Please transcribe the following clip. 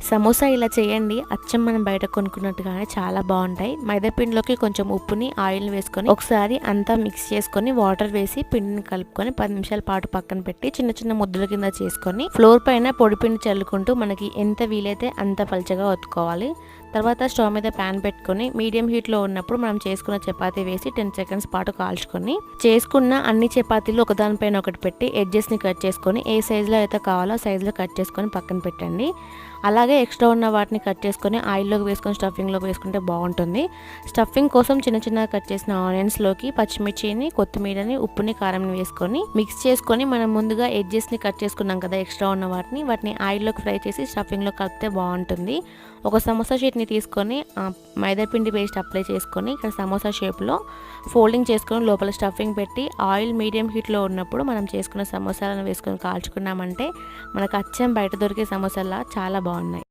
సమోసా ఇలా చేయండి, అచ్చం మనం బయట కొనుక్కున్నట్టుగానే చాలా బాగుంటాయి. మైదా పిండిలోకి కొంచెం ఉప్పుని ఆయిల్ వేసుకొని ఒకసారి అంతా మిక్స్ చేసుకొని వాటర్ వేసి పిండిని కలుపుకొని 10 నిమిషాల పాటు పక్కన పెట్టి చిన్న చిన్న ముద్దల కింద చేసుకొని ఫ్లోర్ పైన పొడి పిండి చల్లుకుంటూ మనకి ఎంత వీలైతే అంత పల్చగా ఒత్తుకోవాలి. తర్వాత స్టవ్ మీద ప్యాన్ పెట్టుకొని మీడియం హీట్లో ఉన్నప్పుడు మనం చేసుకున్న చపాతీ వేసి 10 సెకండ్స్ పాటు కాల్చుకొని చేసుకున్న అన్ని చపాతీలు ఒకదానిపైన ఒకటి పెట్టి ఎడ్జెస్ని కట్ చేసుకొని ఏ సైజులో అయితే కావాలో ఆ సైజులో కట్ చేసుకొని పక్కన పెట్టండి. అలాగే ఎక్స్ట్రా ఉన్న వాటిని కట్ చేసుకొని ఆయిల్లోకి వేసుకొని స్టఫింగ్లోకి వేసుకుంటే బాగుంటుంది. స్టఫింగ్ కోసం చిన్న చిన్నగా కట్ చేసిన ఆనియన్స్లోకి పచ్చిమిర్చిని, కొత్తిమీరని, ఉప్పుని, కారంని వేసుకొని మిక్స్ చేసుకొని మనం ముందుగా ఎడ్జెస్ని కట్ చేసుకున్నాం కదా ఎక్స్ట్రా ఉన్న వాటిని ఆయిల్లోకి ఫ్రై చేసి స్టఫింగ్లో కలిపితే బాగుంటుంది. ఒక సమోసా షీట్ని తీసుకొని మైదా పిండి పేస్ట్ అప్లై చేసుకొని ఇక్కడ సమోసా షేప్లో ఫోల్డింగ్ చేసుకొని లోపల స్టఫింగ్ పెట్టి ఆయిల్ మీడియం హీట్లో ఉన్నప్పుడు మనం చేసుకున్న సమోసాలను వేసుకొని కాల్చుకున్నామంటే మనకు అచ్చం బయట దొరికే సమోసాలా చాలా బాగున్నాయి.